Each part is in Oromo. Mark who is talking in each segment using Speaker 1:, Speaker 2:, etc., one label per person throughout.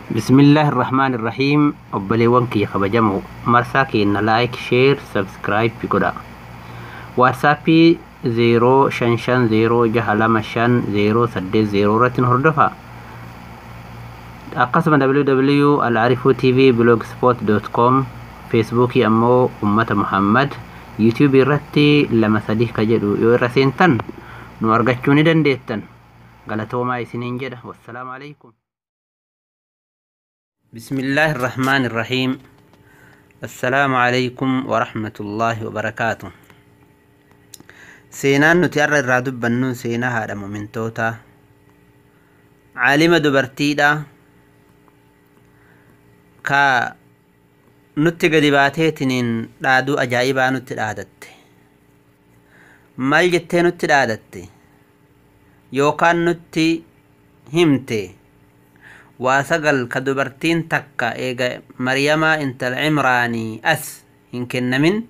Speaker 1: بسم الله الرحمن الرحيم. أبليون كي خبجمو مرساكي إن لايك شير سبسكرايب بكدا واتسابي 0550 رتن هردفا أقسم www.العرفو.tv blogspot.com فيسبوكي أمو أمة محمد يوتيوب رتي لما صديق كجدو يورسينتن نورغتشوني دنديتن غلطو ما يسنين جدا والسلام عليكم. بسم الله الرحمن الرحيم. السلام عليكم ورحمة الله وبركاته. سينان نتيار الرادب بنون سينا هذا ممنتوتا عالم دبرتيدا كا نتي قدباتيتنين رادو أجايبا نتي رادت مال جتين نتي رادت يوكان نتي همتي واسقل كدبرتين تكا إيغا مريما انت العمراني أس إنكن من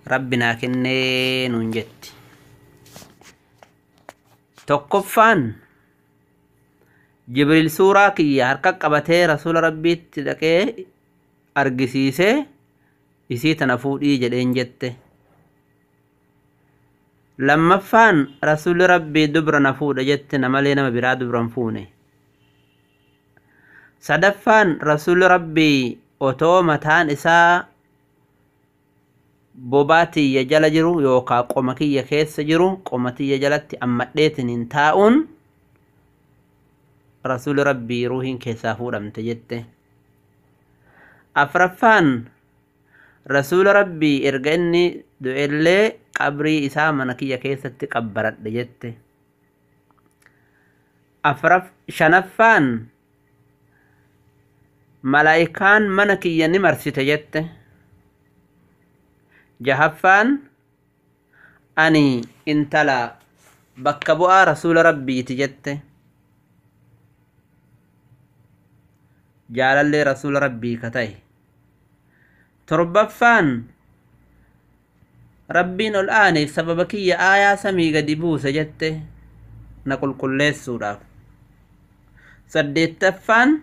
Speaker 1: ربنا كنين ونجت تقفان جبريل سورة كي هركا قبته رسول ربي تدكي أرقسيسي إسي تنفودي جدين جت لما فان رسول ربي دبر نفود جت نمالينا مبرا دبر نفوني سدفان رسول ربي أوتو متان إسا بوباتي يجل جرو يوكا قومكي يكيس جرو قومتي يجلت أمديتن انتاؤن رسول ربي روحين كيسافو لم تجد أفرفان رسول ربي إرغني دوئلي قبري إسا منكي يكيس تقبرت لجد شنفان ملائكان منكي ينمرسي تجد جهفان أني انتلا بكبوا رسول ربي تجد جال لي رسول ربي كتاي تربفان ربين الآن سببك يا آية سمي قدبو سجدت نقول كل سورة سديتفان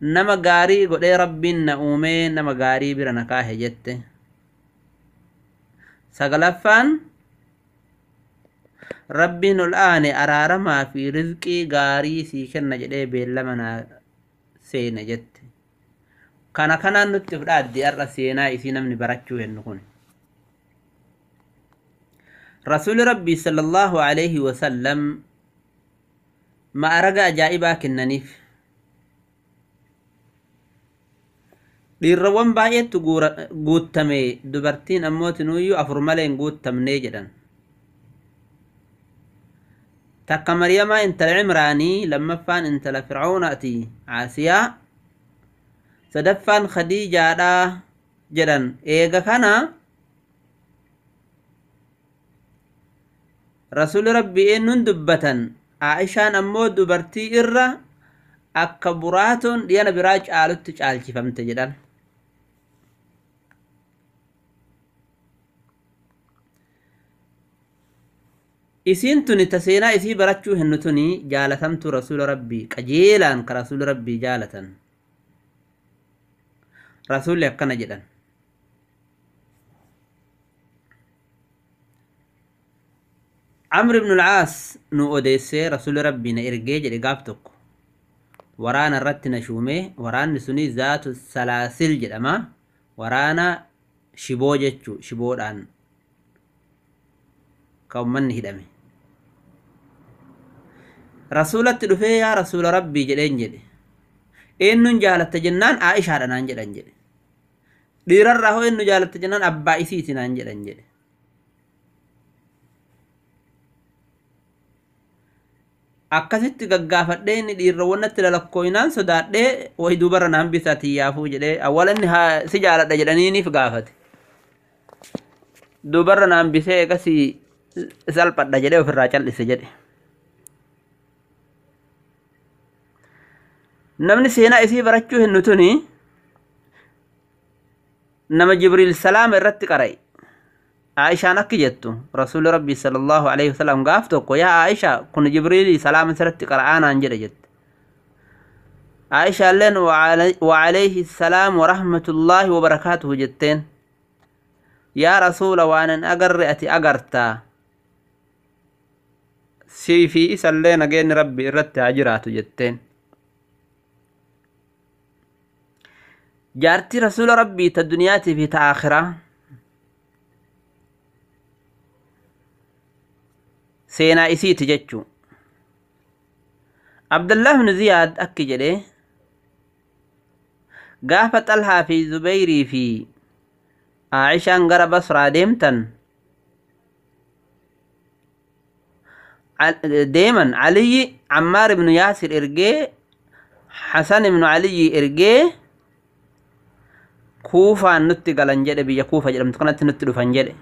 Speaker 1: nama gaarii godhee rabbiin na uume nama gaarii bira na kaahe jette sagalaffaan rabbiin ol aane araaramaa fi rizqii gaarii sii kenna jedhee beellama na seene jette kana kanaan nutti fudhaaddi har'a seenaa isii namni barachuu hennu kun rasuuli rabbii sallallahu alayhi wasallam ma'araga ajaa'ibaa kennaniif dhiirrawwan baay'eetu guutame dubartiin ammootinuyyuu afur malee hin guutamnee jedhan takka maryamaa intala cimraanii lammaffaan intala fircaunaati caasiyaa sadaffaan khadiijaadhaa jedhan eega kana rasuli rabbii eenyuun dubbatan aa'ishaan ammoo dubartii irra akka buraatoon dhiyana biraa caalutti caalchifamte jedhan isiin tuni taseenaa isii barachuu hennu tuni jaalatamtu rasuula rabbii qajeelaan ka rasuula rabbii jaalatan rasuulli akkana jedhan Amr ibn al-Aas nu odeessee rasuula rabbii na ergee jedhe gaaf tokko waraana irratti na shuumee waraanni suni zaatu salaasil jedhama waraana shiboo jechuu shiboodhaan ka ummanni hidhame rasuulatti dhufee yaa rasuula rabbii jedheen jedhe eenyuun jaalatta jennaan aa'ishaadha naan jedhan jedhe dhiirarraa hoo eenyu jaalatta jennaan abbaa isiiti naan jedhan jedhe akkasitti gaggaafadhee inni dhiirrawwannatti lalakkooyinaan sodaadhee wayi dubarra naan bisaati yaafuu jedhee awwala inni si jaaladha jedhaniiniif gaafate dubarra naan bisee egasii salphadha jedhee ofirraa cal'ise jedhe namni seenaa isii barachuu hennu tuni nama jibriil salaama irratti qara'e عائشة نكجتو رسول ربي صلى الله عليه وسلم قافتوك يا عائشة كن جبريل سلام سرت قرآن انجر جت عائشة لين وعليه السلام ورحمة الله وبركاته جتين يا رسول وانا أقر أتي أقرتا سيفي إسالين أجين ربي إرت عجرات جتين جارتي رسول ربي تدنياتي في تآخرة سينا إسي تججو عبد الله بن زياد أكي جده قافة طلحة في زبيري في عائشة انقر بصرة ديما علي عمار بن ياسر إرقي حسن بن علي إرقي كوفة نتي قلن جده بيا كوفة جده متقنات نتي دفن جده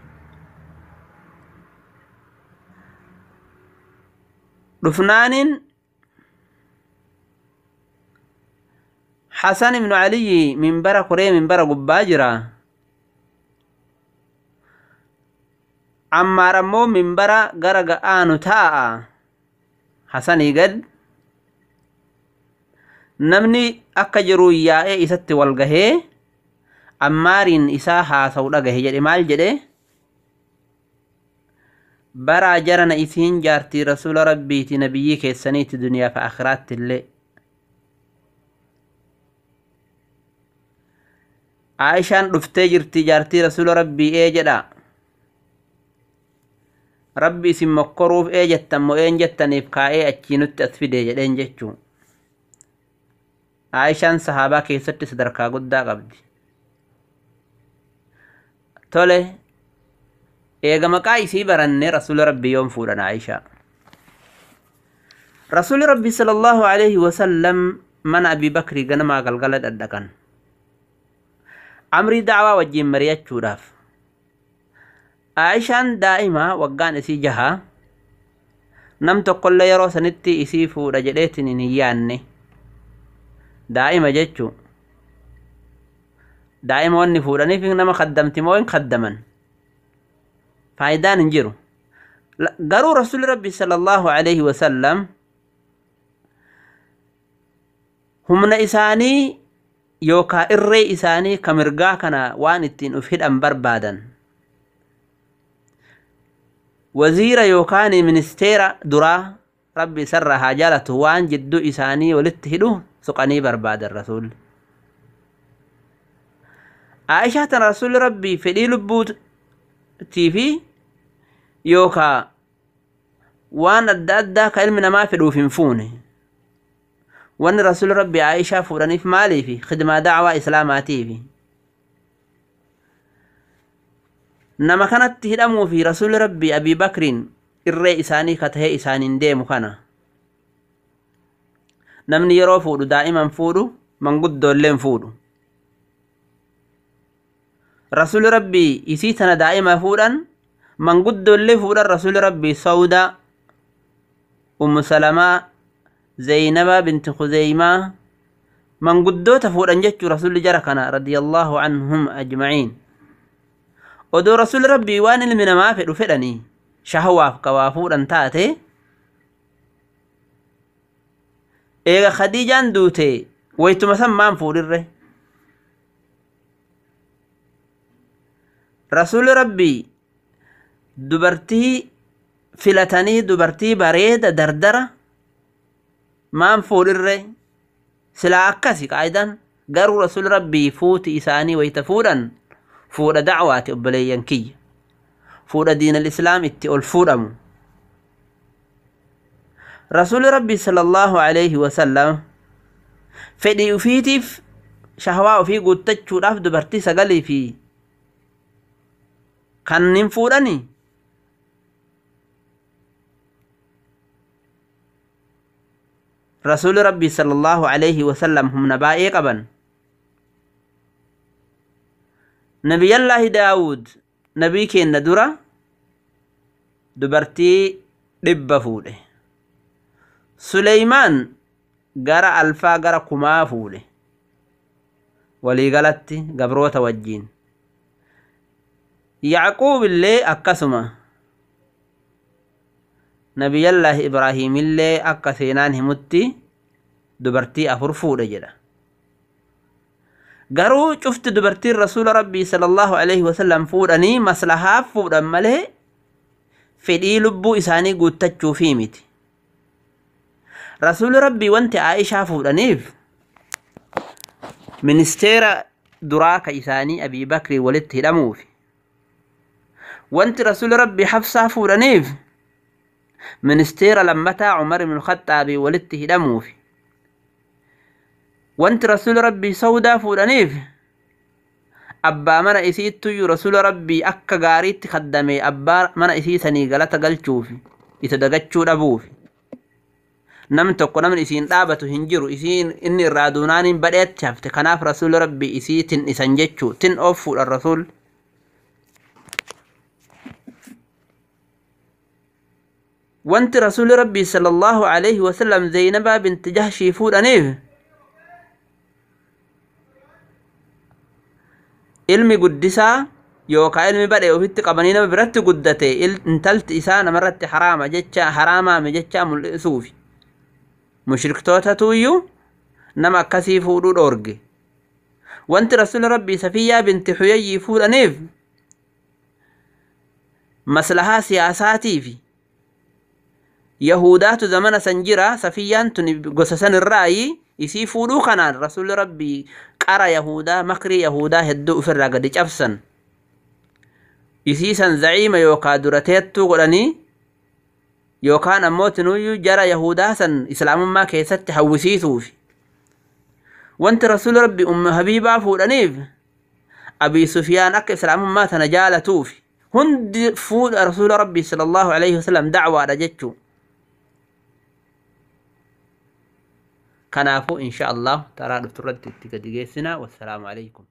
Speaker 1: رفنان حسن بن علي من برا قرية من برا قباجرة عمار مو من برا قرق آنو تاء حسني قد نمني أكجرو يائي إسات والقهي عمارين إساها سودقه جد مال جده برا جرنا إسين جارتي رسول ربي تنبيك السنية الدنيا فآخرات اللي عايشان رفتي جرتي جارتي رسول ربي إيه جدا ربي اسم مقروف إيه جتن إيه جتن إبقى إيه أتشينوت أثفيدي جدين جتشو عايشان صحابة كيست صدركا قدا قبدي تولي إيغا مقايسي برني رسول ربي يوم فورنا عائشة رسول ربي صلى الله عليه وسلم من أبي بكر غنما قلقلت أدكن عمري دعوة وجيم مريات شوراف عائشان دائما وقان إسي جها نمت قل يرو سنتي إسي فورا جليتني نياني دائما جتشو دائما واني فوراني في نما خدمتي موين خدمن فايدان انجرو قالوا رسول ربي صلى الله عليه وسلم هم إساني يوكا إرّي إساني كمرقا كان وانتين أفهد أنبر بادا وزير يوكاني منستير درا ربي سرها جالت وان جدو إساني ولتهدو سقاني برباد الرسول عائشة رسول ربي فدي لبوت تيفي يوكا وان أدى كلمنا ما فدو فنفونه وان رسول ربي عائشة فوراني في مالي في خدمة دعوة إسلاماتي في نما كانت تهدمو في رسول ربي أبي بكر إرّي إساني كته إساني ديمو كان نمني يرو فودو دائما فودو من قد دولين فودو رسول ربي إسيتنا دائما فودن من قد دولين فودن رسول ربي سودا أم سلمة زينب بنت خزيمة من قدو تفودن جتشو رسول جركنا رضي الله عنهم أجمعين ودو رسول ربي وان المنا ما فدو فدني شهواف كوافودن تاتي إيغا خديجان دوتي ويتو مسمى فودره رسول ربي دبرتي فلتني دبرتي بريد دردرة ما فودره سلا أكاسي قايدان قالوا رسول ربي فوتي إساني ويتفودن فود دعوات أبليين كي فود دين الإسلام اتقل فودمو رسول ربي صلى الله عليه وسلم فدي وفيتف شهوة وفي قدتشو راف دبرتي سقلي في كان ننفودني رسول ربي صلى الله عليه وسلم هم نبائي قبن نبي الله داود نبي كين ندرة دبرتي دب فوله سليمان غرا الفا غرا كما فوله ولي غلطتي غبروت وجين يعقوب اللي أكسما نبي الله إبراهيم اللي أكسينان همتي dubartii afur fuudha jedha. Garuu cufti dubartiin rasuula rabbii sallallahu alaihi wasallam fuudhanii maslahaaf fuudhan malee fedhii lubbuu isaanii guuttachuufii miti. Rasuuli rabbii wanti Aishaa fuudhaniif ministeera duraa ka isaanii Abii Bakrii walitti hidhamuufi. Wanti rasuuli rabbii Hafsaa fuudhaniif ministeera lammataa Umar ibn Khaxaabii walitti hidhamuufi. Wanti rasuuli rabbii Sawdaa fuudhaniif abbaa mana isiittuyyuu rasuula rabbii akka gaariitti kaddame abbaa mana isii sanii galata galchuufi isa dagachuu dhabuufi. Nam tokko namni isiin dhaabatu hin jiru, isiin inni irraa duunaaniin badheetti hafte, kanaaf rasuula rabbii isii tin isan jechuu tin of fuudhan rasuul. Wanti rasuuli rabbii sallallahu alaihi wasallam Zaynabaa binti Jahshii fuudhaniif ilmi guddisaa yookaan ilmi badhee ofitti qabanii nama biratti guddate intalti isaa namarratti haraamaame jecha mul'isuufi. Mushriktootatuyyuu nama akkasii fuudhuu dhoorge. Wanti rasuuli rabbii Safiyyaa binti Huyayyii fuudhaniif maslahaa siyaasaatiifi. Yahudaatu zamana san jira, Safiyyaan tun gosa san irraayi isii fuudhuu kanaan rasuuli rabbii qara Yahudaa makrii Yahudaa hedduu ofirraa gadi cabsan. Isii san za'iima yookaan durateettuu godhanii yookaan ammoo tinuyyuu jara Yahudaa san islaamummaa keessatti hawwisiisuufi. Wanti rasuuli rabbii Ummu Habiibaa fuudhaniif Abii Sufyaan akka islaamummaa tana jaalatuufi. Hundi fuudha rasuula rabbii sallallahu alaihi wasallam dacwaadha jechuu. كنافو إن شاء الله ترى دكتورة تيجي والسلام عليكم.